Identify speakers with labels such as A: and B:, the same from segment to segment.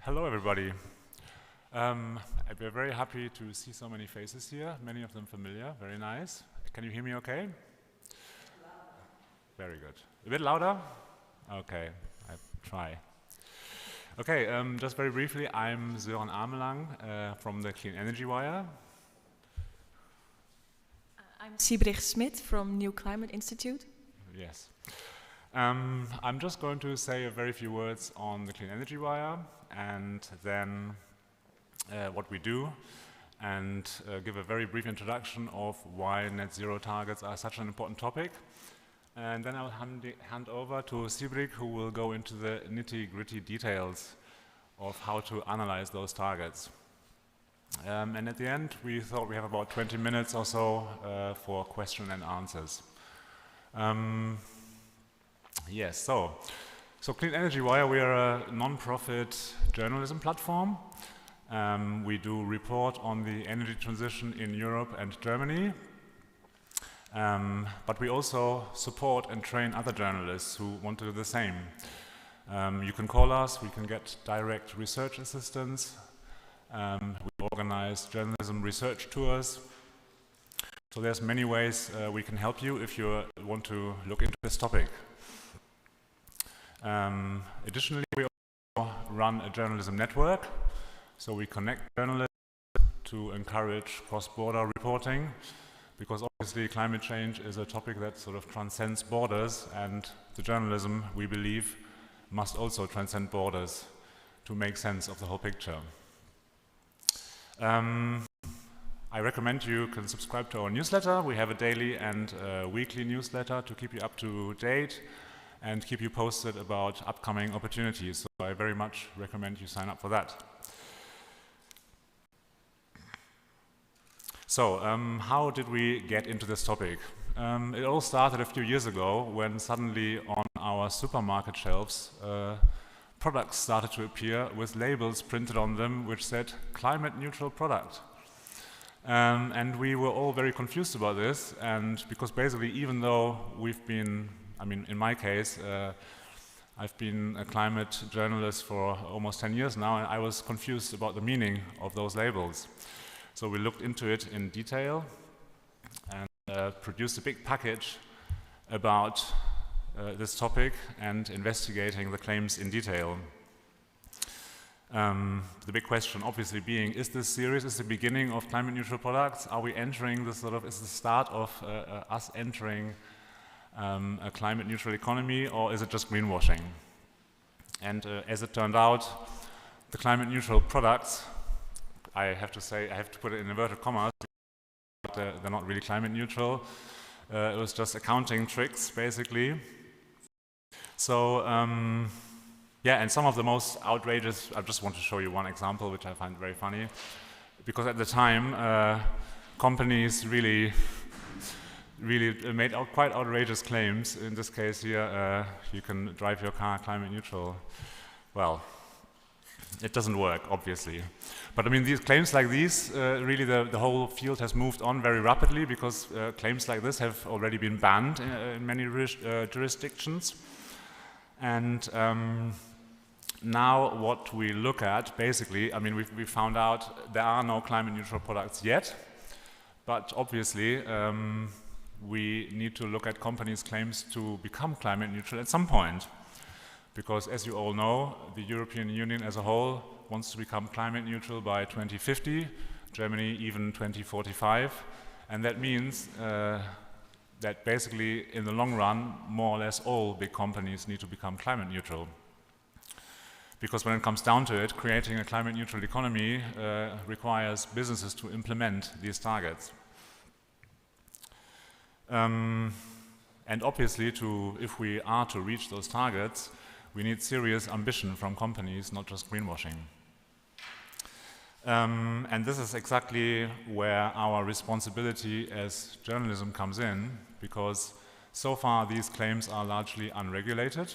A: Hello, everybody. We're very happy to see so many faces here, many of them familiar, very nice. Can you hear me okay? Very good. A bit louder? Okay, I try. Okay, just very briefly, I'm Sören Amelang from the Clean Energy Wire.
B: I'm Sybrig Smit from NGO NewClimate Institute.
A: Yes. I'm just going to say a very few words on the Clean Energy Wire and then what we do and give a very brief introduction of why net zero targets are such an important topic. And then I'll hand over to Sybrig, who will go into the nitty-gritty details of how to analyze those targets. And at the end, we thought we have about 20 minutes or so for question and answers. Yes, so Clean Energy Wire, we are a non-profit journalism platform. We do report on the energy transition in Europe and Germany. But we also support and train other journalists who want to do the same. You can call us, we can get direct research assistance. We organize journalism research tours. So there's many ways we can help you if you want to look into this topic. Additionally, we also run a journalism network. So we connect journalists to encourage cross-border reporting, because obviously climate change is a topic that sort of transcends borders, and the journalism, we believe, must also transcend borders to make sense of the whole picture. I recommend you can subscribe to our newsletter. We have a daily and weekly newsletter to keep you up to date and keep you posted about upcoming opportunities. So I very much recommend you sign up for that. So, how did we get into this topic? It all started a few years ago when suddenly on our supermarket shelves products started to appear with labels printed on them which said climate neutral product. And we were all very confused about this, and because basically even though we've been, I mean in my case, I've been a climate journalist for almost 10 years now, and I was confused about the meaning of those labels. So we looked into it in detail and produced a big package about this topic and investigating the claims in detail. The big question obviously being, is this serious? Is the beginning of climate neutral products? Are we entering this sort of, is the start of us entering a climate neutral economy, or is it just greenwashing? And as it turned out, the climate neutral products, I have to say, I have to put it in inverted commas, but they're not really climate neutral. It was just accounting tricks, basically. So, yeah, and some of the most outrageous, I just want to show you one example, which I find very funny, because at the time, companies really made quite outrageous claims. In this case here, you can drive your car climate neutral. Well, it doesn't work, obviously. But I mean, these claims like these, really the whole field has moved on very rapidly, because claims like this have already been banned in many jurisdictions. And now what we look at, basically, I mean, we found out there are no climate neutral products yet, but obviously we need to look at companies' claims to become climate neutral at some point. Because as you all know, the European Union as a whole wants to become climate neutral by 2050, Germany even 2045, and that means that basically in the long run, more or less all big companies need to become climate neutral. Because when it comes down to it, creating a climate neutral economy requires businesses to implement these targets. And obviously, if we are to reach those targets, we need serious ambition from companies, not just greenwashing. And this is exactly where our responsibility as journalism comes in, because so far these claims are largely unregulated.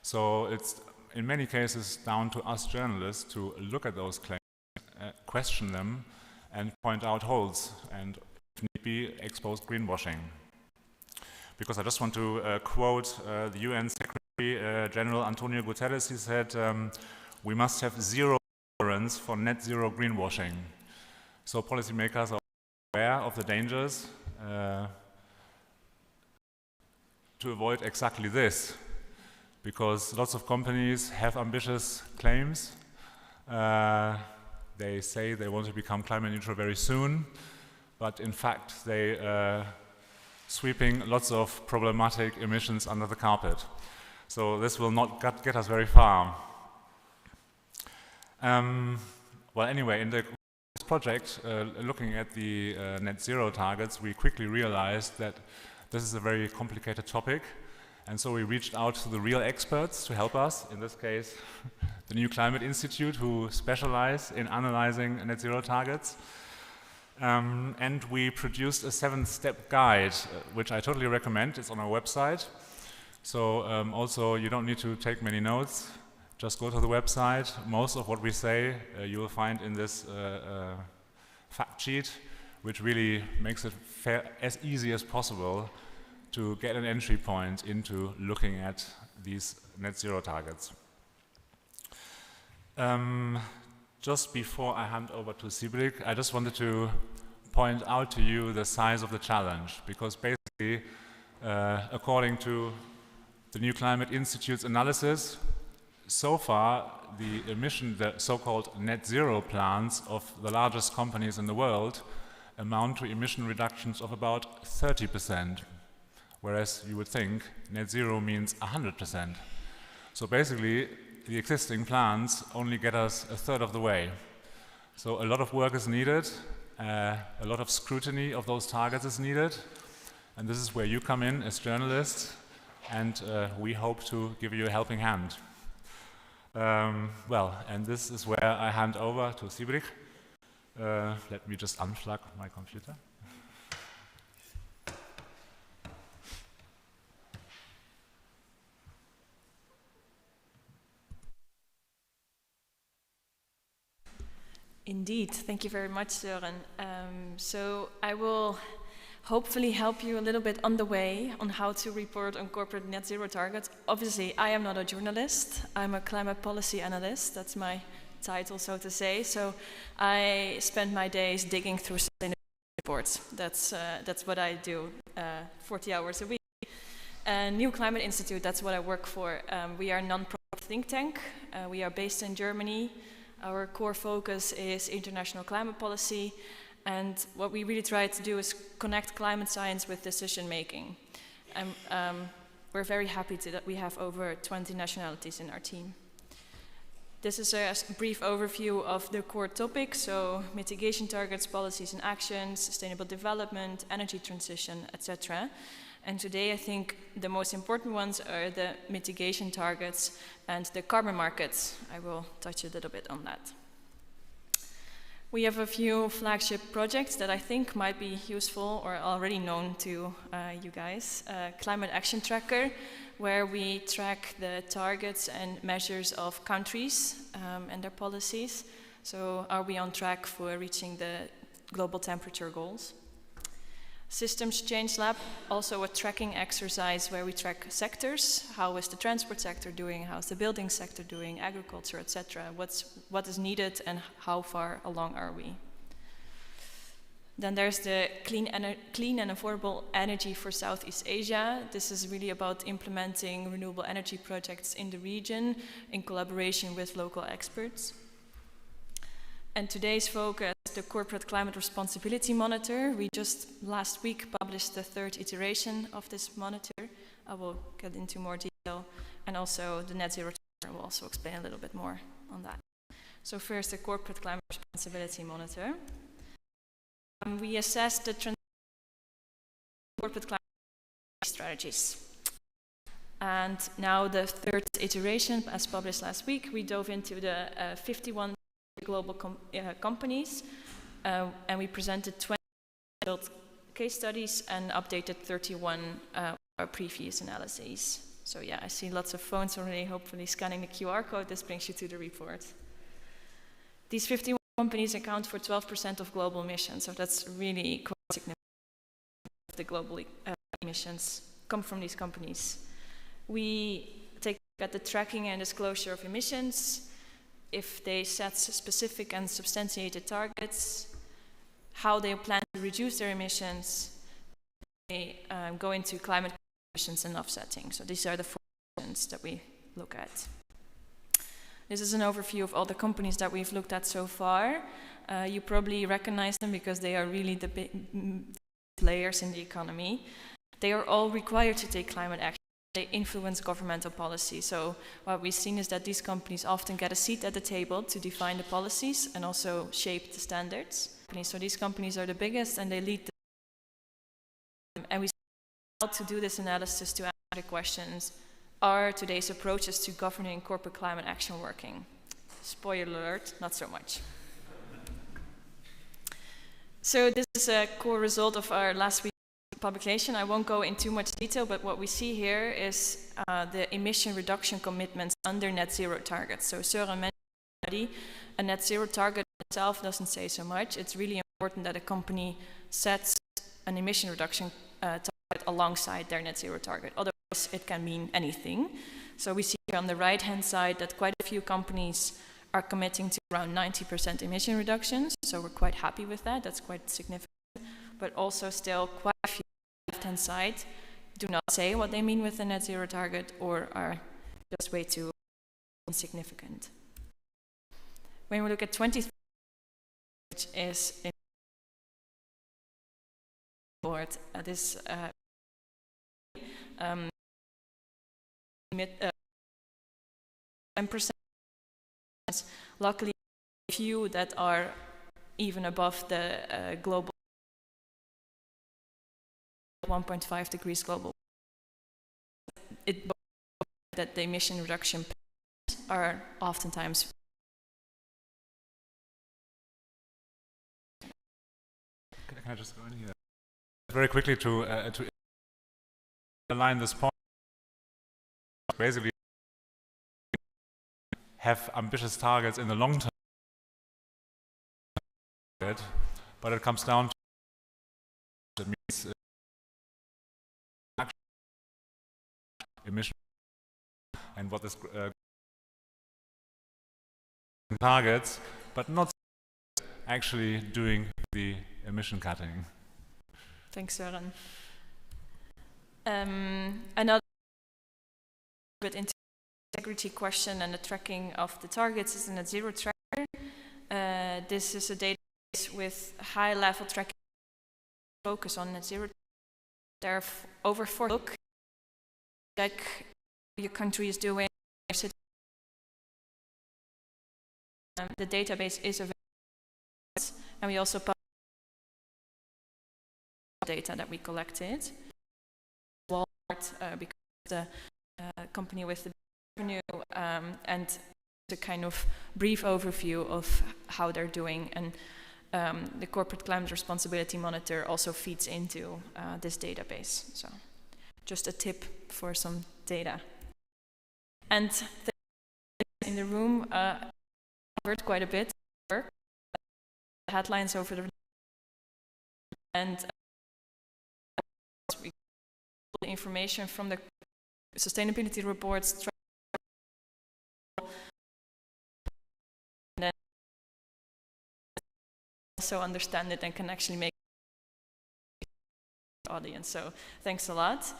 A: So it's in many cases down to us journalists to look at those claims, question them, and point out holes, and if need be, expose greenwashing. Because I just want to quote the UN Secretary General Antonio Guterres. He said, we must have zero tolerance for net zero greenwashing. So policymakers are aware of the dangers to avoid exactly this, because lots of companies have ambitious claims. They say they want to become climate neutral very soon, but in fact they sweeping lots of problematic emissions under the carpet. So this will not get us very far. Well, anyway, in this project, looking at the net zero targets, we quickly realized that this is a very complicated topic, and so we reached out to the real experts to help us, in this case, the NewClimate Institute, who specialize in analyzing net zero targets. And we produced a 7-step guide, which I totally recommend. It's on our website. So also, you don't need to take many notes. Just go to the website. Most of what we say you will find in this fact sheet, which really makes it as easy as possible to get an entry point into looking at these net zero targets. Just before I hand over to Sybrig, I just wanted to point out to you the size of the challenge, because basically, according to the NewClimate Institute's analysis, so far the so-called net zero plans of the largest companies in the world amount to emission reductions of about 30%, whereas you would think net zero means 100%. So basically, the existing plans only get us a third of the way. So a lot of work is needed, a lot of scrutiny of those targets is needed, and this is where you come in as journalists, and we hope to give you a helping hand. Well, and this is where I hand over to Sybrig. Let me just unplug my computer.
B: Indeed, thank you very much, Sören. So I will hopefully help you a little bit on the way on how to report on corporate net zero targets. Obviously, I am not a journalist. I'm a climate policy analyst. That's my title, so to say. So I spend my days digging through sustainability reports. That's what I do, 40 hours a week. NewClimate Institute, that's what I work for. We are a non-profit think tank. We are based in Germany. Our core focus is international climate policy, and what we really try to do is connect climate science with decision making. We're very happy that we have over 20 nationalities in our team. This is a brief overview of the core topics, so mitigation targets, policies and actions, sustainable development, energy transition, etc. And today I think the most important ones are the mitigation targets and the carbon markets. I will touch a little bit on that. We have a few flagship projects that I think might be useful or already known to you guys. Climate Action Tracker, where we track the targets and measures of countries and their policies. So are we on track for reaching the global temperature goals? Systems Change Lab, also a tracking exercise where we track sectors. How is the transport sector doing? How's the building sector doing? Agriculture, etc. What is needed and how far along are we? Then there's the clean and affordable energy for Southeast Asia. This is really about implementing renewable energy projects in the region in collaboration with local experts. And today's focus, the Corporate Climate Responsibility Monitor. We just last week published the 3rd iteration of this monitor. I will get into more detail. And also the Net Zero Tracker will also explain a little bit more on that. So first, the Corporate Climate Responsibility Monitor. We assessed the corporate climate strategies. And now the 3rd iteration, as published last week, we dove into the 51 global companies, and we presented 20 case studies and updated 31 our previous analyses. So yeah, I see lots of phones already, hopefully scanning the QR code. This brings you to the report. These 51 companies account for 12% of global emissions, so that's really quite significant. The global emissions come from these companies. We take a look at the tracking and disclosure of emissions. if they set specific and substantiated targets, how they plan to reduce their emissions, they go into climate emissions and offsetting. So these are the 4 questions that we look at. This is an overview of all the companies that we've looked at so far. You probably recognize them because they are really the big players in the economy. They are all required to take climate action. They influence governmental policy. So what we've seen is that these companies often get a seat at the table to define the policies and also shape the standards. So these companies are the biggest and they lead and we see how to do this analysis to answer the questions. Are today's approaches to governing corporate climate action working? Spoiler alert, not so much. So this is a core result of our last week's publication. I won't go into too much detail, but what we see here is the emission reduction commitments under net zero targets. So Sören mentioned already, a net zero target itself doesn't say so much. It's really important that a company sets an emission reduction target alongside their net zero target. Otherwise, it can mean anything. So we see here on the right-hand side that quite a few companies are committing to around 90% emission reductions. So we're quite happy with that. That's quite significant. But also still quite a few on the left-hand side do not say what they mean with the net zero target or are just way too insignificant. When we look at 2030, which is in board, this 10%. Luckily, a few that are even above the global 1.5 degrees global. That the emission reduction are oftentimes.
A: Can I just go in here? Very quickly to align this point. Basically, have ambitious targets in the long term, but it comes down to that means emission and what is targets, but not actually doing the emission cutting.
B: Thanks, Sören. Another bit into integrity question and the tracking of the targets is a net zero tracker. This is a database with high-level tracking focus on net zero. There are over 4 look like your country is doing. The database is available, and we also publish data that we collected. Walmart, because the company with the revenue, and a kind of brief overview of how they're doing, and the corporate climate responsibility monitor also feeds into this database. So just a tip for some data. And in the room covered quite a bit of headlines over the and we the information from the sustainability reports and then also understand it and can actually make the audience. So thanks a lot.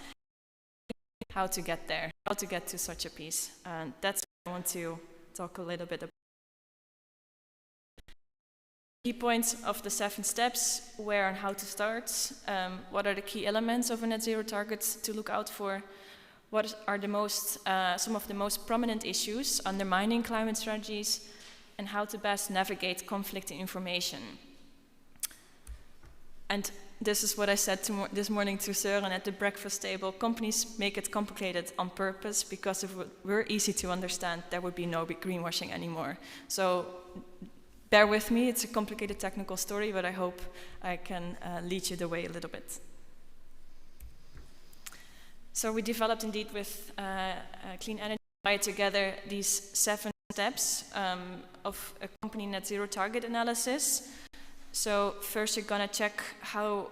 B: How to get there, how to get to such a piece, and that's what I want to talk a little bit about. Key points of the 7 steps: where and how to start, what are the key elements of a net zero target to look out for, what are the most, some of the most prominent issues undermining climate strategies, and how to best navigate conflict in information. And this is what I said this morning to Sören at the breakfast table. Companies make it complicated on purpose, because if it were easy to understand, there would be no greenwashing anymore. So bear with me, it's a complicated technical story, but I hope I can lead you the way a little bit. So we developed indeed with Clean Energy together these 7 steps of a company net zero target analysis. So first you're gonna check how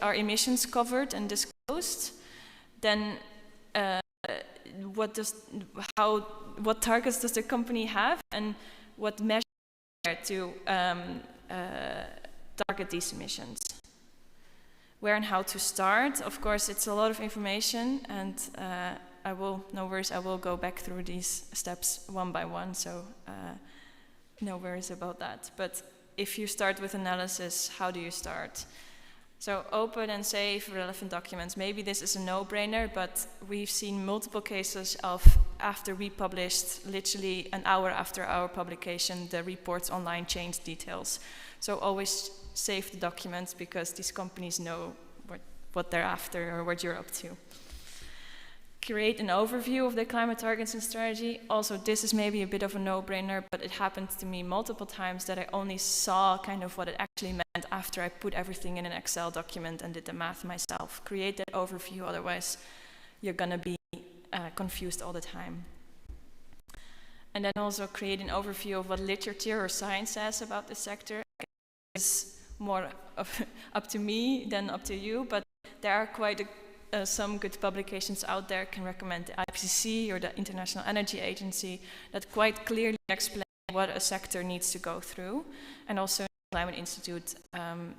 B: are emissions covered and disclosed. Then what targets does the company have and what measures to target these emissions. Where and how to start. Of course, it's a lot of information, and no worries, I will go back through these steps one by one, so no worries about that. But if you start with analysis, how do you start? So open and save relevant documents. Maybe this is a no-brainer, but we've seen multiple cases of after we published, literally an hour after our publication, the reports online changed details. So always save the documents because these companies know what they're after or what you're up to. Create an overview of the climate targets and strategy. Also, this is maybe a bit of a no-brainer, but it happened to me multiple times that I only saw kind of what it actually meant after I put everything in an Excel document and did the math myself. Create that overview, otherwise you're gonna be confused all the time. And then also create an overview of what literature or science says about the sector. It's more up to me than up to you, but there are quite some good publications out there. Can recommend the IPCC or the International Energy Agency that quite clearly explain what a sector needs to go through. And also in the Climate Institute,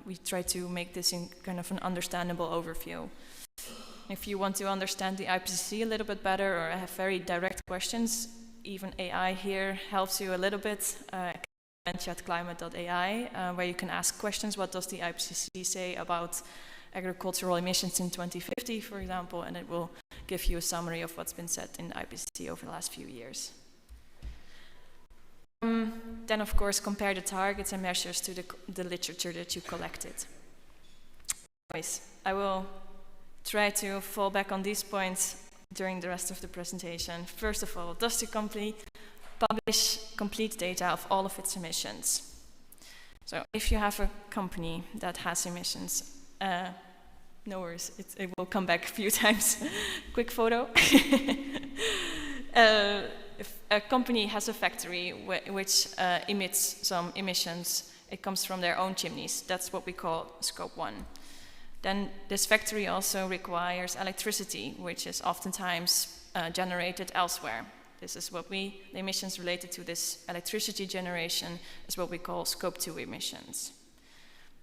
B: we try to make this in kind of an understandable overview. If you want to understand the IPCC a little bit better or have very direct questions, even AI here helps you a little bit. chatclimate.ai, where you can ask questions. What does the IPCC say about agricultural emissions in 2050, for example, and it will give you a summary of what's been said in the IPCC over the last few years. Then, of course, compare the targets and measures to the literature that you collected. Anyways, I will try to fall back on these points during the rest of the presentation. First of all, does the company publish complete data of all of its emissions? So if you have a company that has emissions, no worries, it will come back a few times. Quick photo. If a company has a factory which emits some emissions, it comes from their own chimneys. That's what we call scope 1. Then this factory also requires electricity, which is oftentimes generated elsewhere. This is what the emissions related to this electricity generation is what we call scope 2 emissions.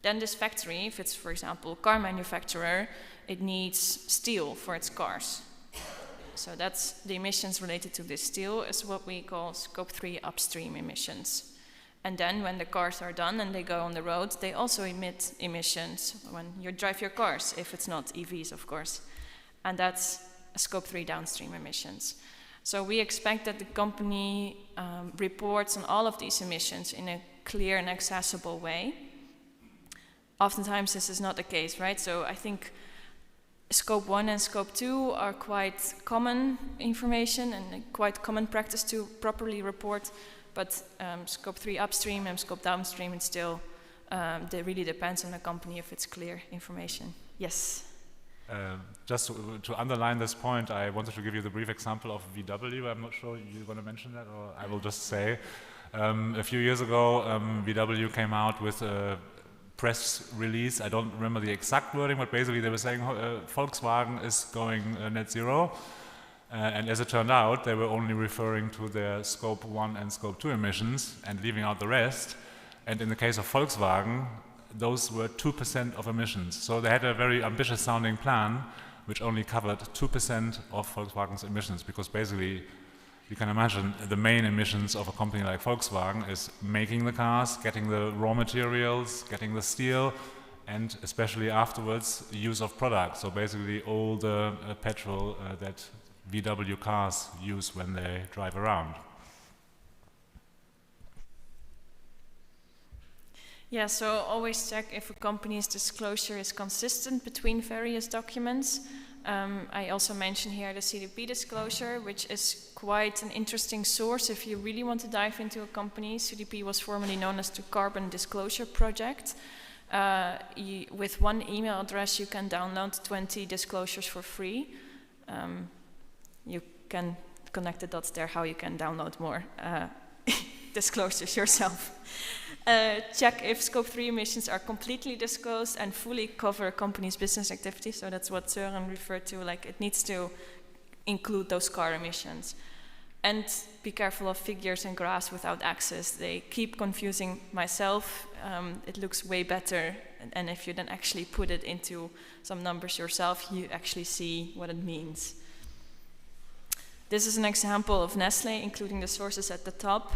B: Then this factory, if it's, for example, a car manufacturer, it needs steel for its cars. So that's the emissions related to this steel is what we call scope 3 upstream emissions. And then when the cars are done and they go on the road, they also emit emissions when you drive your cars, if it's not EVs, of course. And that's scope 3 downstream emissions. So we expect that the company reports on all of these emissions in a clear and accessible way. Oftentimes this is not the case, right? So I think scope 1 and scope 2 are quite common information and quite common practice to properly report, but scope 3 upstream and scope downstream, it still it really depends on the company if it's clear information. Yes?
A: Just to underline this point, I wanted to give you the brief example of VW. I'm not sure you're going to mention that, or I will just say. A few years ago, VW came out with a press release. I don't remember the exact wording, but basically they were saying Volkswagen is going net zero. And as it turned out, they were only referring to their scope 1 and scope 2 emissions and leaving out the rest. And in the case of Volkswagen, those were 2% of emissions. So they had a very ambitious sounding plan, which only covered 2% of Volkswagen's emissions, because basically, you can imagine the main emissions of a company like Volkswagen is making the cars, getting the raw materials, getting the steel, and especially afterwards, use of products. So basically all the petrol that VW cars use when they drive around.
B: Yeah, so always check if a company's disclosure is consistent between various documents. I also mentioned here the CDP disclosure, which is quite an interesting source if you really want to dive into a company. CDP was formerly known as the Carbon Disclosure Project. With one email address, you can download 20 disclosures for free. You can connect the dots there, how you can download more disclosures yourself. Check if scope 3 emissions are completely disclosed and fully cover a company's business activities. So that's what Sören referred to, like it needs to include those car emissions. And be careful of figures and graphs without axes. They keep confusing myself. It looks way better. And if you then actually put it into some numbers yourself, you actually see what it means. This is an example of Nestlé, including the sources at the top.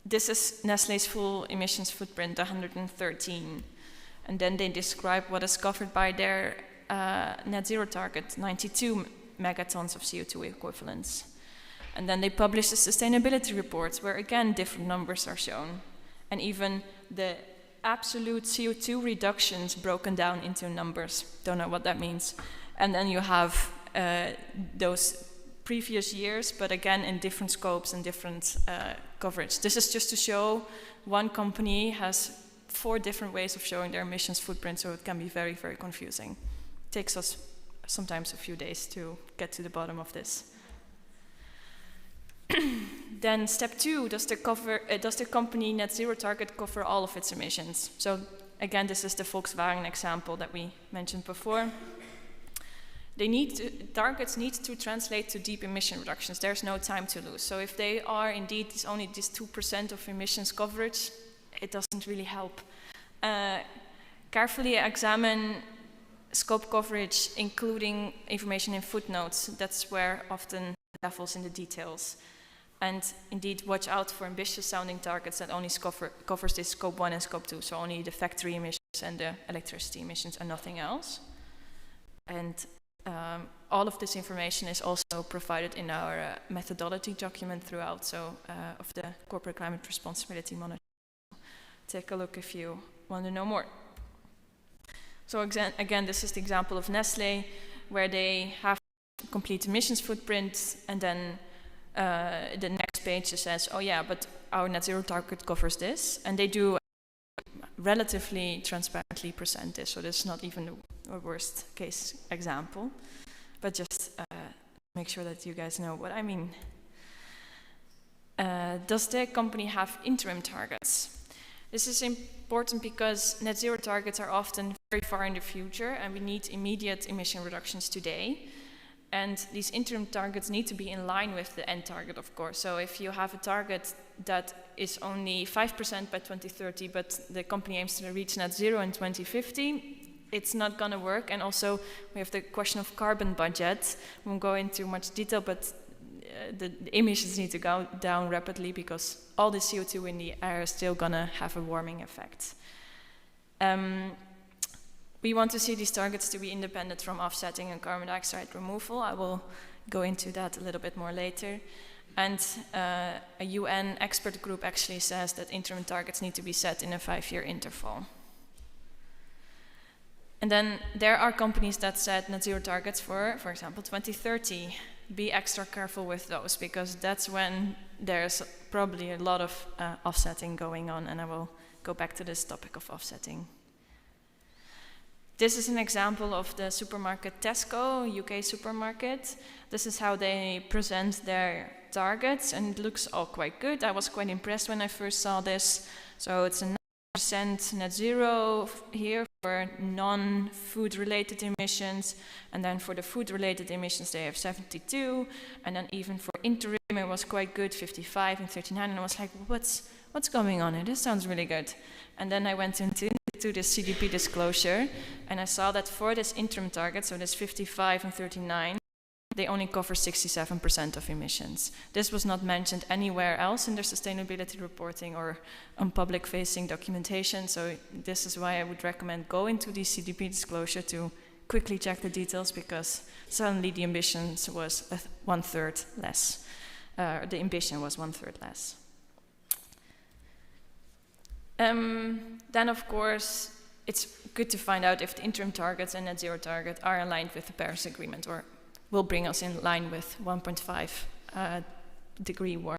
B: This is Nestlé's full emissions footprint, 113. And then they describe what is covered by their net zero target, 92 megatons of CO2 equivalents. And then they publish the sustainability reports, where again different numbers are shown. And even the absolute CO2 reductions broken down into numbers. Don't know what that means. And then you have those previous years, but again in different scopes and different coverage. This is just to show one company has 4 different ways of showing their emissions footprint, so it can be very, very confusing. It takes us sometimes a few days to get to the bottom of this. Then step 2, does the company net zero target cover all of its emissions? So again, this is the Volkswagen example that we mentioned before. Targets need to translate to deep emission reductions. There's no time to lose. So if they are indeed only this 2% of emissions coverage, it doesn't really help. Carefully examine scope coverage, including information in footnotes. That's where often levels in the details. And indeed, watch out for ambitious sounding targets that only covers this scope 1 and scope 2, so only the factory emissions and the electricity emissions and nothing else. And all of this information is also provided in our methodology document throughout, so of the Corporate Climate Responsibility Monitor. Take a look if you want to know more. So again, this is the example of Nestlé, where they have complete emissions footprint, and then the next page says, oh yeah, but our net zero target covers this, and they do relatively transparently present this, so this is not even a worst case example, but just make sure that you guys know what I mean. Does the company have interim targets? This is important because net zero targets are often very far in the future, and we need immediate emission reductions today. And these interim targets need to be in line with the end target, of course. So if you have a target that is only 5% by 2030, but the company aims to reach net zero in 2050, it's not going to work. And also, we have the question of carbon budget. We won't go into much detail, but the emissions need to go down rapidly because all the CO2 in the air is still going to have a warming effect. We want to see these targets to be independent from offsetting and carbon dioxide removal. I will go into that a little bit more later. And a UN expert group actually says that interim targets need to be set in a 5-year interval. And then there are companies that set net zero targets for example, 2030. Be extra careful with those, because that's when there's probably a lot of offsetting going on, and I will go back to this topic of offsetting. This is an example of the supermarket Tesco, UK supermarket. This is how they present their targets, and it looks all quite good. I was quite impressed when I first saw this. So it's a 9% net zero here for non-food related emissions, and then for the food related emissions they have 72, and then even for interim it was quite good, 55 and 39, and I was like, what's going on here? This sounds really good. And then I went into the CDP disclosure, and I saw that for this interim target, so this 55 and 39, they only cover 67% of emissions. This was not mentioned anywhere else in their sustainability reporting or on public-facing documentation, so this is why I would recommend going to the CDP disclosure to quickly check the details, because suddenly the emissions was 1/3 less. The ambition was 1/3 less. Then, of course, it's good to find out if the interim targets and net zero target are aligned with the Paris Agreement, or will bring us in line with 1.5 degree warming.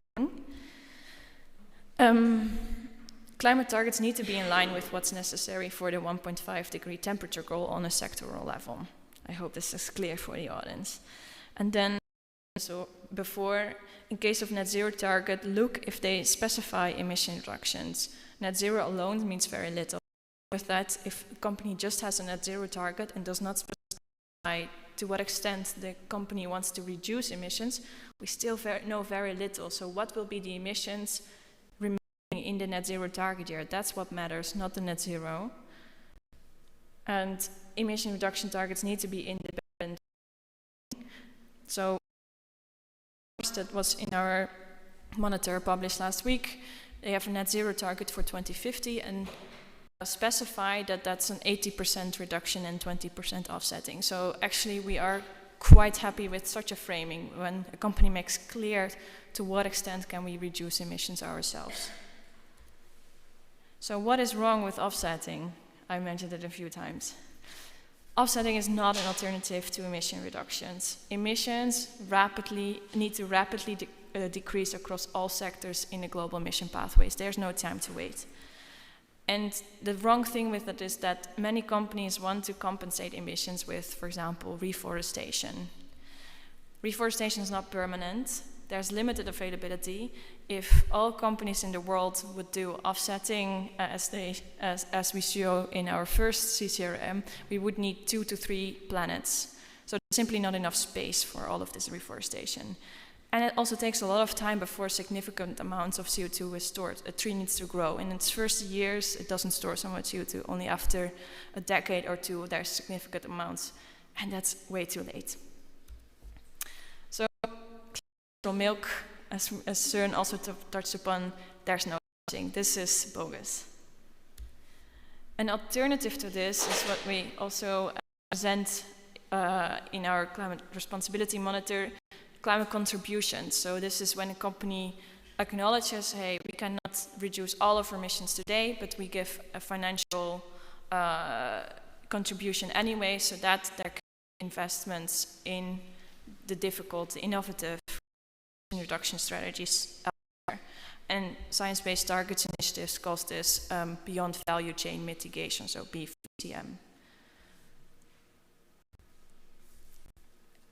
B: Climate targets need to be in line with what's necessary for the 1.5 degree temperature goal on a sectoral level. I hope this is clear for the audience. And then, so before, in case of net zero target, look if they specify emission reductions. Net zero alone means very little. With that, if a company just has a net zero target and does not specify to what extent the company wants to reduce emissions, we still know very little. So what will be the emissions remaining in the net zero target year? That's what matters, not the net zero. And emission reduction targets need to be independent. So that was in our monitor published last week. They have a net zero target for 2050 and specify that that's an 80% reduction and 20% offsetting. So actually we are quite happy with such a framing when a company makes clear to what extent can we reduce emissions ourselves. So what is wrong with offsetting? I mentioned it a few times. Offsetting is not an alternative to emission reductions. Emissions need to rapidly decrease across all sectors in the global emission pathways. There's no time to wait. And the wrong thing with it is that many companies want to compensate emissions with, for example, reforestation. Reforestation is not permanent. There's limited availability. If all companies in the world would do offsetting as we show in our first CCRM, we would need 2 to 3 planets. So there's simply not enough space for all of this reforestation. And it also takes a lot of time before significant amounts of CO2 is stored. A tree needs to grow. In its first years, it doesn't store so much CO2. Only after a decade or two, there's significant amounts. And that's way too late. So, milk, as Sören also touched upon, there's no thing. This is bogus. An alternative to this is what we also present in our climate responsibility monitor, climate contributions. So this is when a company acknowledges, hey, we cannot reduce all of our emissions today, but we give a financial contribution anyway, so that there can be investments in the difficult, innovative reduction strategies out there. And Science-Based Targets Initiatives calls this beyond value chain mitigation, so BVTM.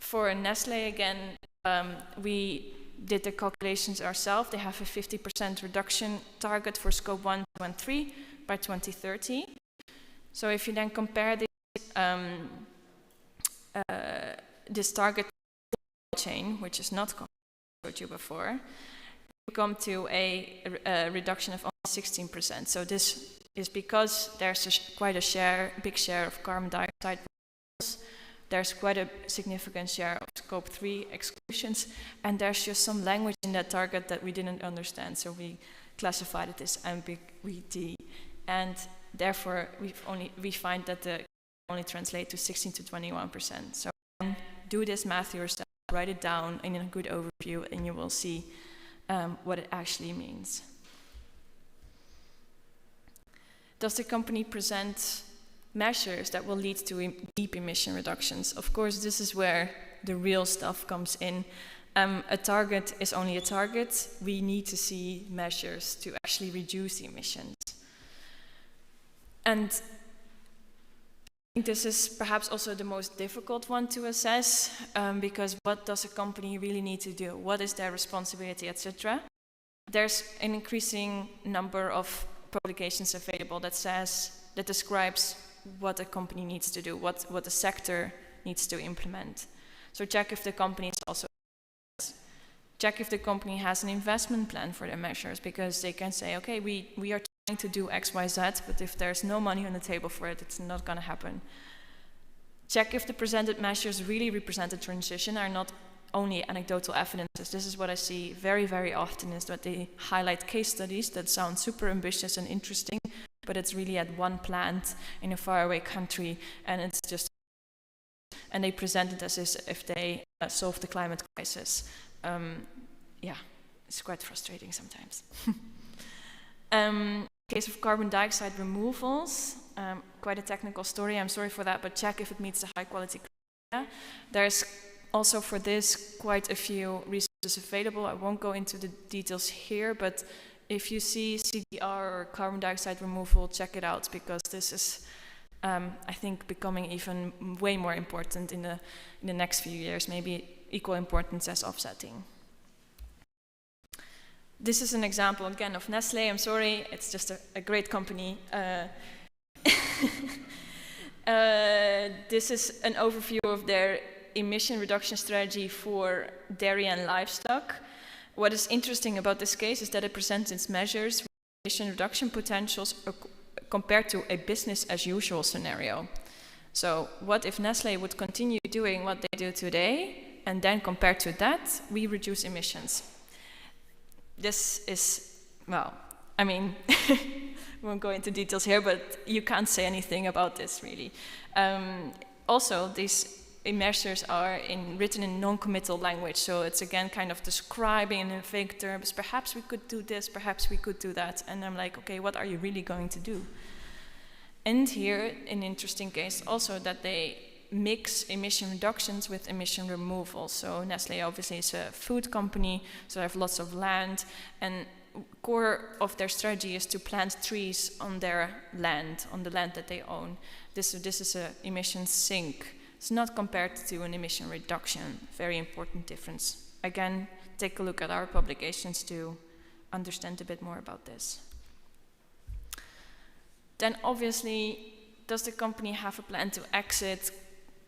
B: For Nestlé again, we did the calculations ourselves. They have a 50% reduction target for scope 1, 2, and 3 by 2030. So if you then compare this, this target chain, which is not showed you before, we come to a reduction of only 16%. So this is because there's quite a big share of carbon dioxide. There's quite a significant share of scope 3 exclusions, and there's just some language in that target that we didn't understand, so we classified it as ambiguity, and therefore we find that the only translate to 16 to 21%. So do this math yourself, write it down in a good overview, and you will see what it actually means. Does the company present measures that will lead to deep emission reductions? Of course, this is where the real stuff comes in. A target is only a target. We need to see measures to actually reduce the emissions. And I think this is perhaps also the most difficult one to assess, because what does a company really need to do? What is their responsibility, etc.? There's an increasing number of publications available that describes what a company needs to do, what the sector needs to implement. So check if the company is also, check if the company has an investment plan for their measures, because they can say, okay, we are trying to do X, Y, Z, but if there's no money on the table for it, it's not going to happen. Check if the presented measures really represent a transition, are not only anecdotal evidences. This is what I see very, very often, is that they highlight case studies that sound super ambitious and interesting, but it's really at one plant in a faraway country, and it's just, and they present it as if they solve the climate crisis. Yeah, it's quite frustrating sometimes. Case of carbon dioxide removals, quite a technical story, I'm sorry for that, but check if it meets the high quality criteria. There's also for this quite a few resources available. I won't go into the details here, but if you see CDR or carbon dioxide removal, check it out, because this is, I think, becoming even way more important in the next few years, maybe equal importance as offsetting. This is an example, again, of Nestlé. I'm sorry, it's just a great company. This is an overview of their emission reduction strategy for dairy and livestock. What is interesting about this case is that it presents its measures with emission reduction potentials compared to a business as usual scenario. So what if Nestlé would continue doing what they do today, and then compared to that, we reduce emissions? This is, well, I mean, we won't go into details here, but you can't say anything about this really. Also, these measures are written in non-committal language, so it's again kind of describing in vague terms, perhaps we could do this, perhaps we could do that, and I'm like, okay, what are you really going to do? And here, an interesting case also that they mix emission reductions with emission removal. So Nestlé obviously is a food company, so they have lots of land, and core of their strategy is to plant trees on their land, on the land that they own. This is an emission sink. It's not compared to an emission reduction. Very important difference. Again, take a look at our publications to understand a bit more about this. Then obviously, does the company have a plan to exit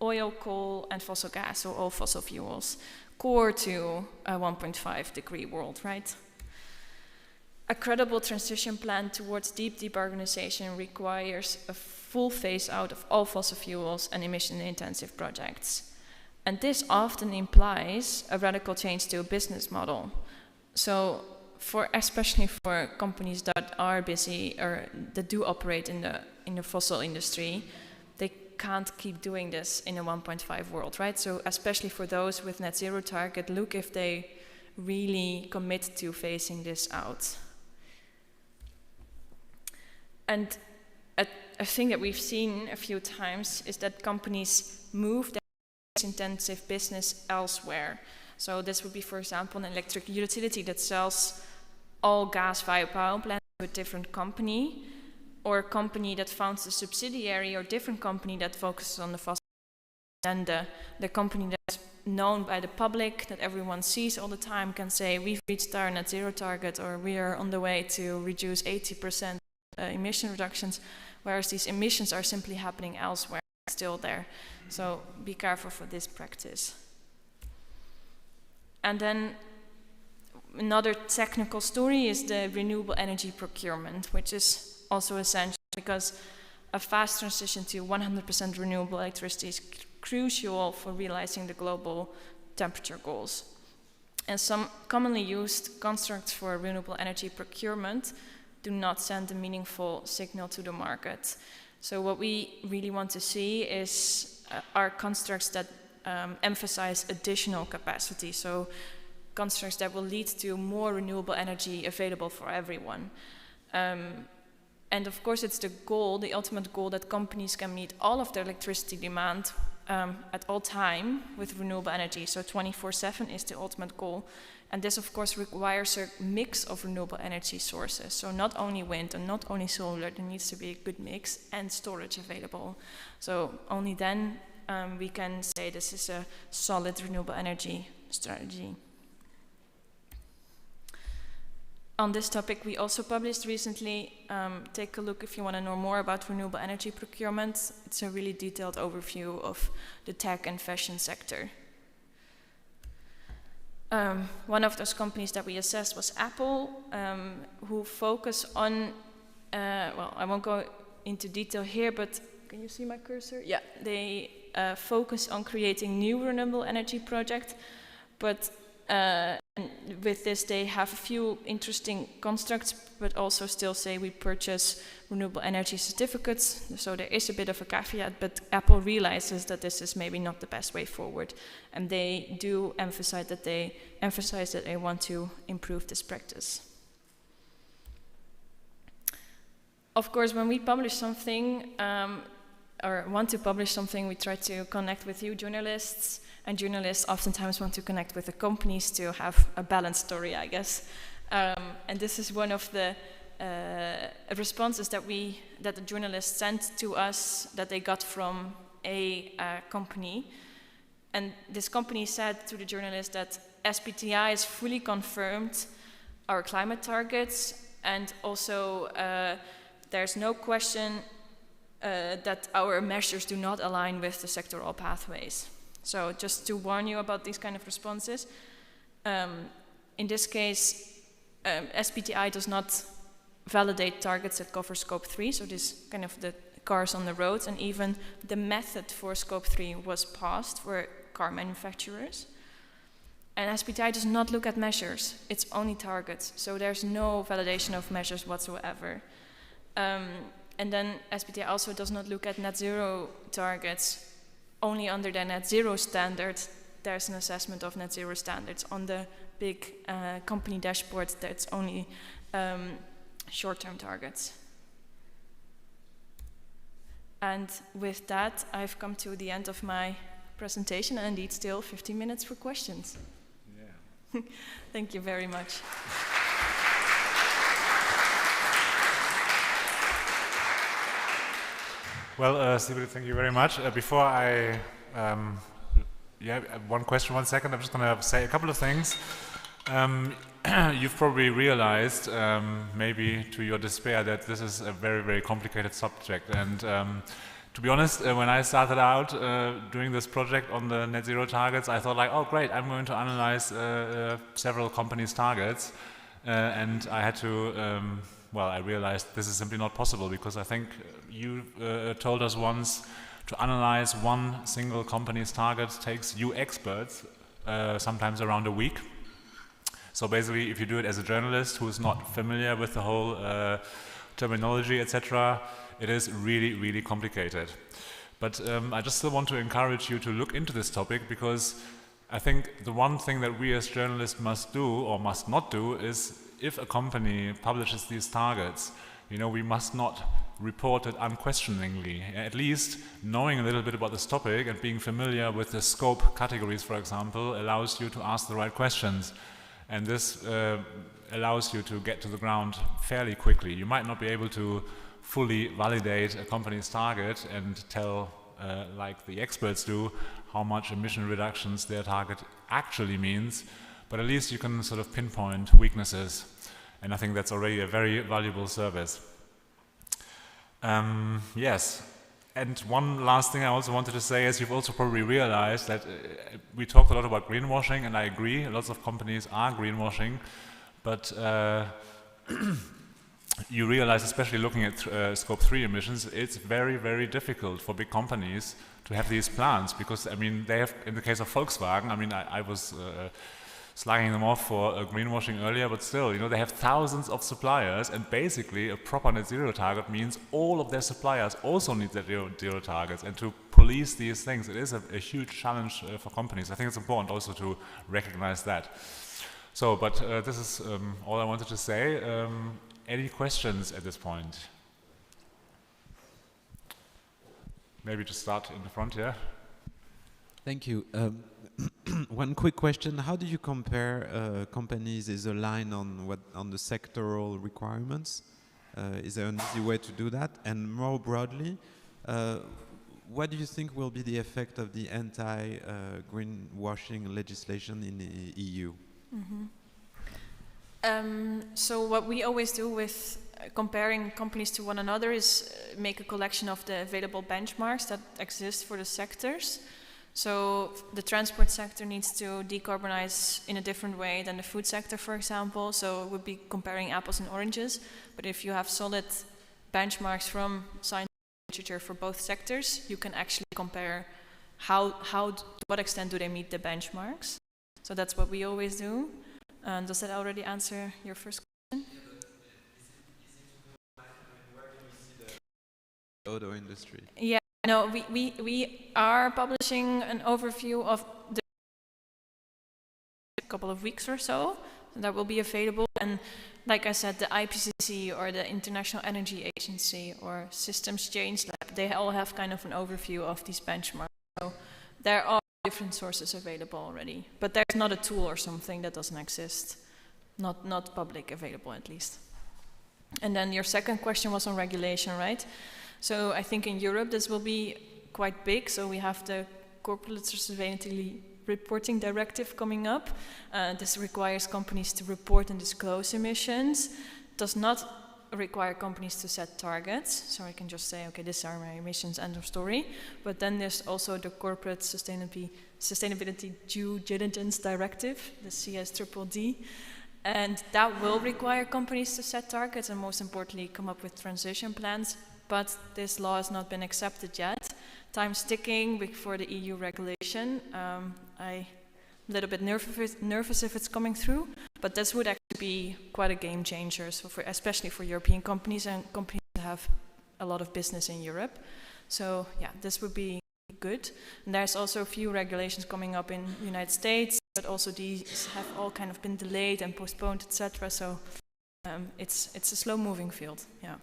B: oil, coal, and fossil gas, so all fossil fuels, core to a 1.5 degree world, right? A credible transition plan towards deep decarbonization requires a full phase out of all fossil fuels and emission-intensive projects. And this often implies a radical change to a business model. So especially for companies that are busy or that do operate in the fossil industry, they can't keep doing this in a 1.5 world, right? So especially for those with net zero target, look if they really commit to phasing this out. And a thing that we've seen a few times is that companies move their intensive business elsewhere. So this would be, for example, an electric utility that sells all gas via power plants to a different company, or a company that founds a subsidiary or different company that focuses on the fossil, and the company that's known by the public, that everyone sees all the time, can say, we've reached our net zero target, or we are on the way to reduce 80% emission reductions, whereas these emissions are simply happening elsewhere, still there. So be careful for this practice. And then another technical story is the renewable energy procurement, which is also essential because a fast transition to 100% renewable electricity is crucial for realizing the global temperature goals. And some commonly used constructs for renewable energy procurement do not send a meaningful signal to the market. So what we really want to see is are constructs that emphasize additional capacity. So constructs that will lead to more renewable energy available for everyone. And of course, it's the goal, the ultimate goal, that companies can meet all of their electricity demand at all time with renewable energy. So 24/7 is the ultimate goal. And this, of course, requires a mix of renewable energy sources. So not only wind and not only solar, there needs to be a good mix and storage available. So only then we can say this is a solid renewable energy strategy. On this topic, we also published recently, take a look if you want to know more about renewable energy procurement. It's a really detailed overview of the tech and fashion sector. One of those companies that we assessed was Apple, who focus on, well, I won't go into detail here, but can you see my cursor? Yeah, they focus on creating new renewable energy projects, but with this they have a few interesting constructs, but also still say we purchase renewable energy certificates. So there is a bit of a caveat, but Apple realizes that this is maybe not the best way forward, and they do emphasize that they want to improve this practice. Of course, when we publish something or want to publish something, we try to connect with you journalists, and journalists oftentimes want to connect with the companies to have a balanced story, I guess. And this is one of the responses that the journalists sent to us that they got from a company. And this company said to the journalist that SBTi has fully confirmed our climate targets, and also there's no question that our measures do not align with the sectoral pathways. So just to warn you about these kind of responses, in this case, SBTI does not validate targets that cover scope 3, so this kind of the cars on the roads, and even the method for scope 3 was passed for car manufacturers. And SBTI does not look at measures, it's only targets, so there's no validation of measures whatsoever. And then SBTI also does not look at net zero targets. Only under the net zero standard, there's an assessment of net zero standards. On the big company dashboard, that's only short-term targets. And with that, I've come to the end of my presentation, and indeed still 15 minutes for questions. Yeah. Thank you very much.
A: Well, Sybrig, thank you very much. Before I, one question, 1 second. I'm just going to say a couple of things. You've probably realized, maybe to your despair, that this is a very, very complicated subject. And to be honest, when I started out doing this project on the net zero targets, I thought like, oh great, I'm going to analyze several companies' targets. And I had to, well, I realized this is simply not possible, because I think you told us once to analyze one single company's target takes you experts sometimes around a week. So basically, if you do it as a journalist who is not familiar with the whole terminology, etc., it is really, really complicated. But I just still want to encourage you to look into this topic, because I think the one thing that we as journalists must do or must not do is, if a company publishes these targets, you know, we must not report it unquestioningly. At least knowing a little bit about this topic and being familiar with the scope categories, for example, allows you to ask the right questions. And this allows you to get to the ground fairly quickly. You might not be able to fully validate a company's target and tell, like the experts do, how much emission reductions their target actually means, but at least you can sort of pinpoint weaknesses. And I think that's already a very valuable service. Yes. And one last thing I also wanted to say is, you've also probably realized that we talked a lot about greenwashing, and I agree, lots of companies are greenwashing, but you realize, especially looking at scope 3 emissions, it's very, very difficult for big companies to have these plans, because, I mean, they have, in the case of Volkswagen, I mean, I was slagging them off for greenwashing earlier, but still, you know, they have thousands of suppliers, and basically a proper net zero target means all of their suppliers also need net zero targets, and to police these things, it is a huge challenge for companies. I think it's important also to recognize that. So, but this is all I wanted to say. Any questions at this point? Maybe just start in the front here.
C: Thank you. One quick question: how do you compare companies is aligned on the sectoral requirements? Is there an easy way to do that? And more broadly, what do you think will be the effect of the anti-greenwashing legislation in the EU?
B: Mm-hmm. So what we always do with comparing companies to one another is make a collection of the available benchmarks that exist for the sectors. So the transport sector needs to decarbonize in a different way than the food sector, for example. So it would be comparing apples and oranges. But if you have solid benchmarks from scientific literature for both sectors, you can actually compare to what extent do they meet the benchmarks. So that's what we always do. Does that already answer your first question?
C: Where do you see the auto industry?
B: Yeah. No, we are publishing an overview of the couple of weeks or so. That will be available. And like I said, the IPCC or the International Energy Agency or Systems Change Lab, they all have kind of an overview of these benchmarks. So there are different sources available already. But there's not a tool or something that doesn't exist. Not public available, at least. And then your second question was on regulation, right? So I think in Europe this will be quite big. So we have the Corporate Sustainability Reporting Directive coming up. This requires companies to report and disclose emissions. Does not require companies to set targets. So I can just say, okay, these are my emissions, end of story. But then there's also the Corporate Sustainability Due Diligence Directive, the CSDDD. And that will require companies to set targets and most importantly come up with transition plans. But this law has not been accepted yet. Time's ticking before the EU regulation. I'm a little bit nervous if it's coming through, but this would actually be quite a game changer, so especially for European companies and companies that have a lot of business in Europe. So yeah, this would be good. And there's also a few regulations coming up in the United States, but also these have all kind of been delayed and postponed, etc. So it's a slow-moving field. Yeah.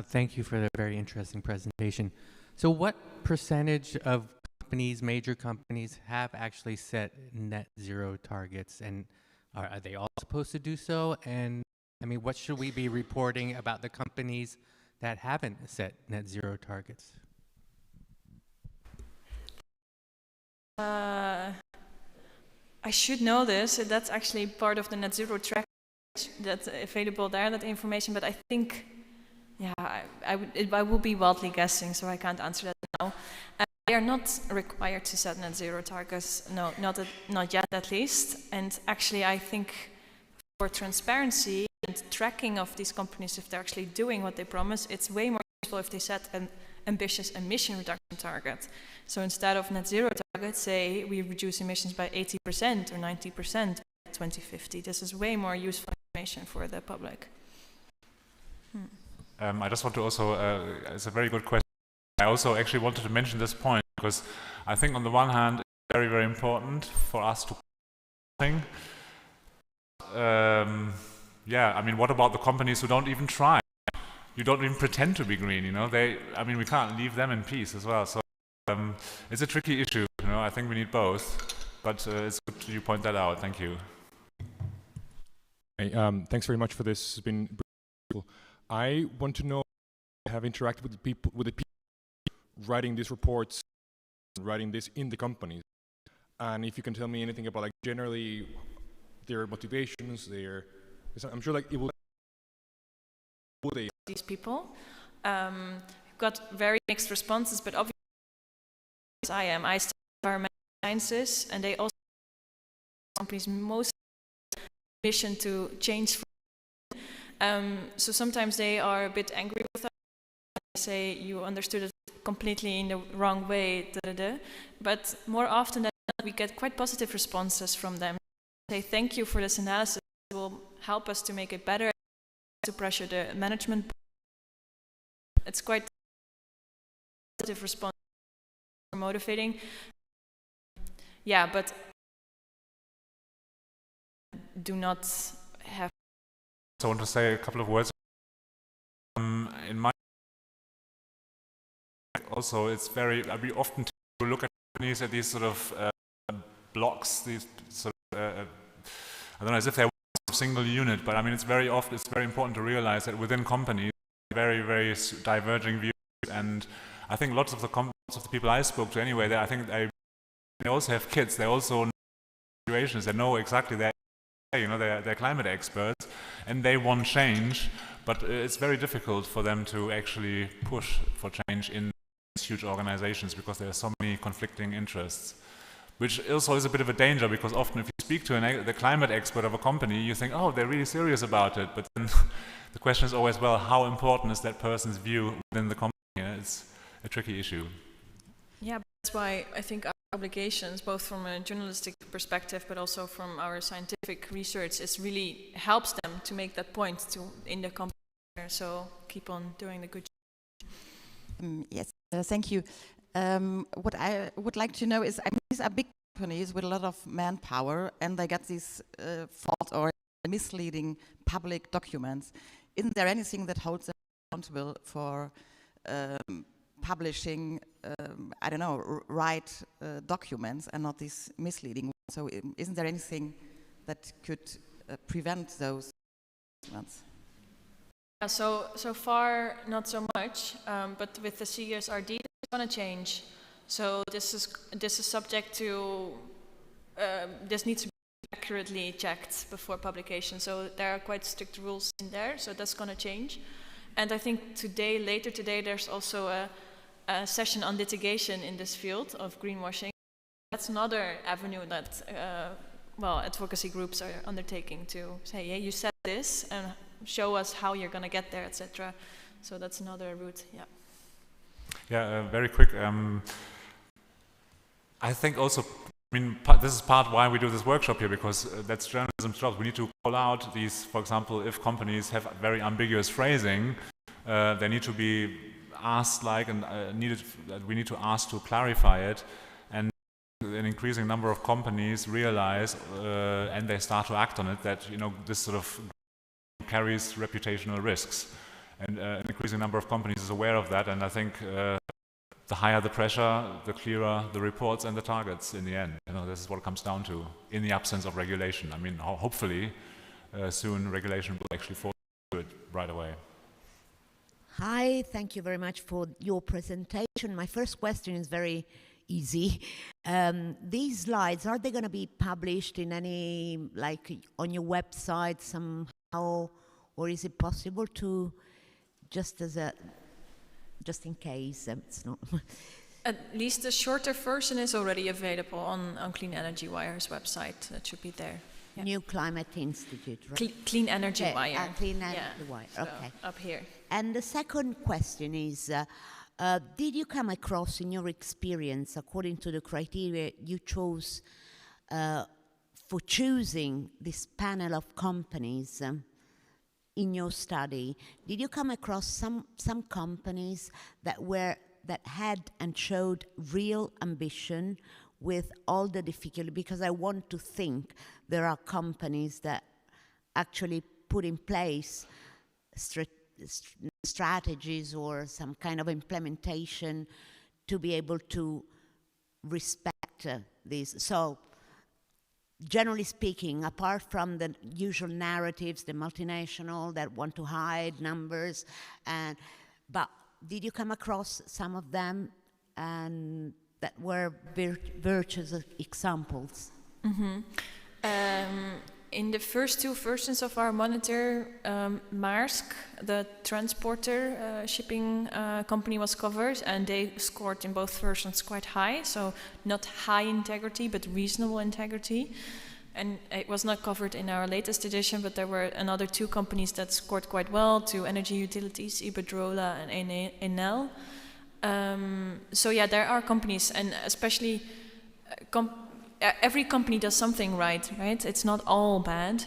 D: Thank you for the very interesting presentation. So what percentage of companies, major companies, have actually set net zero targets, and are they all supposed to do so? And I mean, what should we be reporting about the companies that haven't set net zero targets?
B: I should know this. That's actually part of the net zero track that's available there, that information, but I think, yeah, I will be wildly guessing, so I can't answer that now. They are not required to set net zero targets, no, not yet at least. And actually, I think for transparency and tracking of these companies, if they're actually doing what they promise, it's way more useful if they set an ambitious emission reduction target. So instead of net zero targets, say we reduce emissions by 80% or 90% by 2050. This is way more useful information for the public.
A: I just want to also, it's a very good question. I also actually wanted to mention this point because I think on the one hand, it's very, very important for us to think. Yeah, I mean, what about the companies who don't even try? You don't even pretend to be green, you know? I mean, we can't leave them in peace as well. So it's a tricky issue, you know? I think we need both, but it's good you point that out. Thank you.
E: Hey, thanks very much for this. It's been beautiful. I want to know, have interacted with the people writing these reports, writing this in the companies, and if you can tell me anything about like generally their motivations, I'm sure like it will.
B: These people got very mixed responses, but obviously I study environmental sciences, and they also companies most mission to change. So sometimes they are a bit angry with us. They say you understood it completely in the wrong way, but more often than not, we get quite positive responses from them. They say thank you for this analysis. It will help us to make it better, to pressure the management. It's quite positive response, motivating. Yeah, but do not have.
A: I want to say a couple of words. In my also, it's very. We often look at companies at these sort of blocks, these sort of I don't know, as if they're a single unit. But I mean, it's very important to realize that within companies, very, very diverging views. And I think lots of the people I spoke to anyway, I think they also have kids. They also know situations. They know exactly they're climate experts, and they want change. But it's very difficult for them to actually push for change in huge organizations because there are so many conflicting interests, which also is a bit of a danger because often if you speak to the climate expert of a company, you think, oh, they're really serious about it. But then the question is always, well, how important is that person's view within the company? It's a tricky issue. Yeah,
B: that's why I think our obligations, both from a journalistic perspective, but also from our scientific research, it really helps them to make that point in the company. So keep on doing the good job.
F: Yes, thank you. What I would like to know is, I mean, these are big companies with a lot of manpower, and they get these false or misleading public documents. Isn't there anything that holds them accountable for publishing, I don't know, right documents and not these misleading ones? So isn't there anything that could prevent those ones?
B: So far, not so much, but with the CSRD, it's going to change. So this is subject to, this needs to be accurately checked before publication. So there are quite strict rules in there, so that's going to change. And I think later today, there's also a session on litigation in this field of greenwashing. That's another avenue that, advocacy groups are undertaking to say, yeah, you said this, and show us how you're going to get there, etc. So that's another route, yeah.
A: Yeah, very quick. I think also, this is part why we do this workshop here, because that's journalism's job. We need to call out these, for example, if companies have very ambiguous phrasing, they need to be asked, we need to ask to clarify it, and an increasing number of companies realize, and they start to act on it, that this sort of carries reputational risks, and an increasing number of companies is aware of that, and I think the higher the pressure, the clearer the reports and the targets in the end. This is what it comes down to, in the absence of regulation. Hopefully soon regulation will actually force it right away.
G: Hi, thank you very much for your presentation. My first question is very easy. These slides, are they going to be published in any, on your website somehow, or is it possible to, just in case it's not?
B: At least the shorter version is already available on Clean Energy Wire's website. That should be there. Yeah.
G: NewClimate Institute, right?
B: Clean Energy Wire.
G: Clean Energy Wire,
B: so
G: okay.
B: Up here.
G: And the second question is, did you come across in your experience, according to the criteria you chose for choosing this panel of companies in your study, did you come across some companies that had and showed real ambition with all the difficulty? Because I want to think there are companies that actually put in place strategies or some kind of implementation to be able to respect these. So, generally speaking, apart from the usual narratives, the multinational that want to hide numbers, but did you come across some of them and that were virtuous examples?
B: Mm-hmm. In the first two versions of our monitor, Maersk, the transporter shipping company, was covered, and they scored in both versions quite high, so not high integrity, but reasonable integrity. And it was not covered in our latest edition, but there were another two companies that scored quite well, two energy utilities, Iberdrola and Enel. So yeah, there are companies, and especially every company does something right? It's not all bad.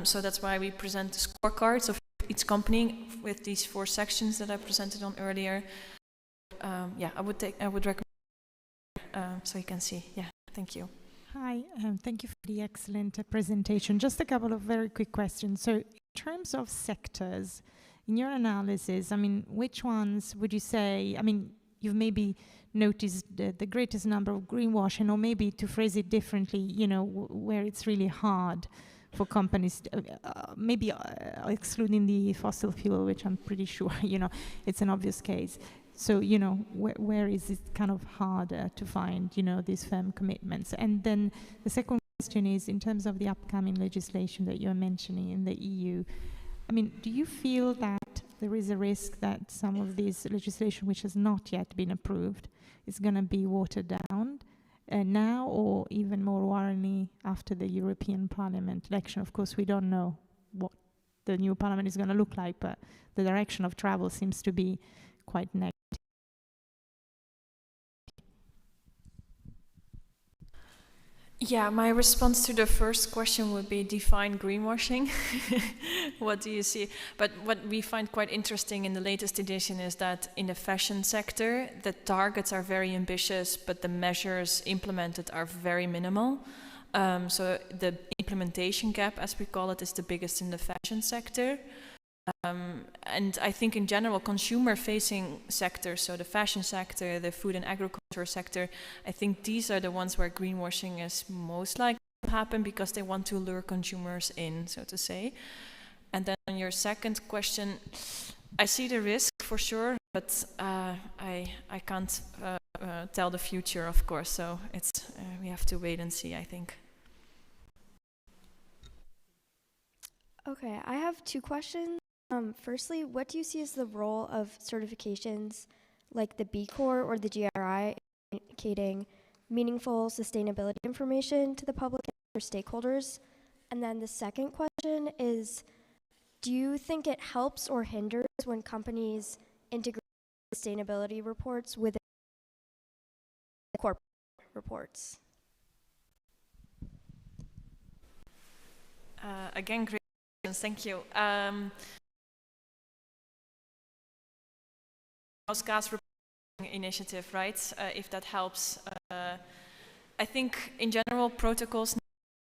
B: So that's why we present the scorecards of each company with these 4 sections that I presented on earlier. I would recommend so you can see. Yeah, thank you.
H: Hi, thank you for the excellent presentation. Just a couple of very quick questions. So in terms of sectors, in your analysis, which ones would you say, you've maybe noticed the greatest number of greenwashing, or maybe to phrase it differently, where it's really hard for companies, maybe excluding the fossil fuel, which I'm pretty sure, it's an obvious case. So, where is it kind of harder to find, these firm commitments? And then the second question is, in terms of the upcoming legislation that you're mentioning in the EU, do you feel that there is a risk that some of this legislation, which has not yet been approved, is going to be watered down now, or even more worryingly after the European Parliament election? Of course, we don't know what the new parliament is going to look like, but the direction of travel seems to be quite negative.
B: Yeah, my response to the first question would be define greenwashing. What do you see? But what we find quite interesting in the latest edition is that in the fashion sector, the targets are very ambitious, but the measures implemented are very minimal. So the implementation gap, as we call it, is the biggest in the fashion sector. And I think in general, consumer-facing sectors, so the fashion sector, the food and agriculture sector, I think these are the ones where greenwashing is most likely to happen because they want to lure consumers in, so to say. And then on your second question, I see the risk for sure, but I can't tell the future, of course, so it's we have to wait and see, I think.
I: Okay, I have two questions. Firstly, what do you see as the role of certifications like the B Corp or the GRI in communicating meaningful sustainability information to the public or stakeholders? And then the second question is, do you think it helps or hinders when companies integrate sustainability reports with corporate reports?
B: Again, great questions, thank you. Greenhouse gas reporting initiative, right? If that helps. I think in general protocols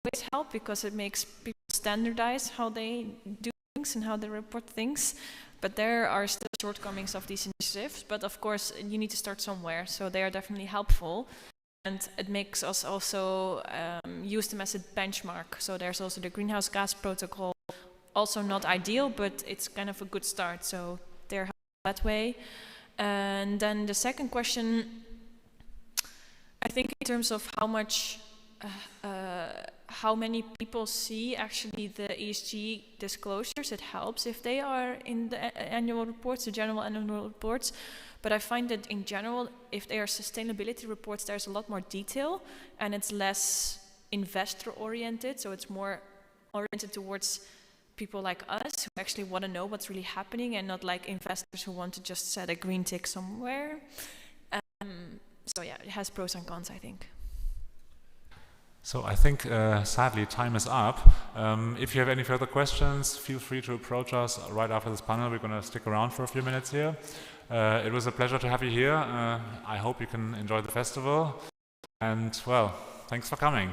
B: always help because it makes people standardize how they do things and how they report things. But there are still shortcomings of these initiatives. But of course, you need to start somewhere. So they are definitely helpful. And it makes us also use them as a benchmark. So there's also the greenhouse gas protocol, also not ideal, but it's kind of a good start. So they're helpful that way. And then the second question, I think in terms of how much, how many people see actually the ESG disclosures, it helps if they are in the annual reports, the general annual reports. But I find that in general, if they are sustainability reports, there's a lot more detail and it's less investor oriented. So it's more oriented towards people like us who actually want to know what's really happening and not like investors who want to just set a green tick somewhere. So yeah, it has pros and cons, I think.
A: So I think, sadly, time is up. If you have any further questions, feel free to approach us right after this panel. We're going to stick around for a few minutes here. It was a pleasure to have you here. I hope you can enjoy the festival. And, well, thanks for coming.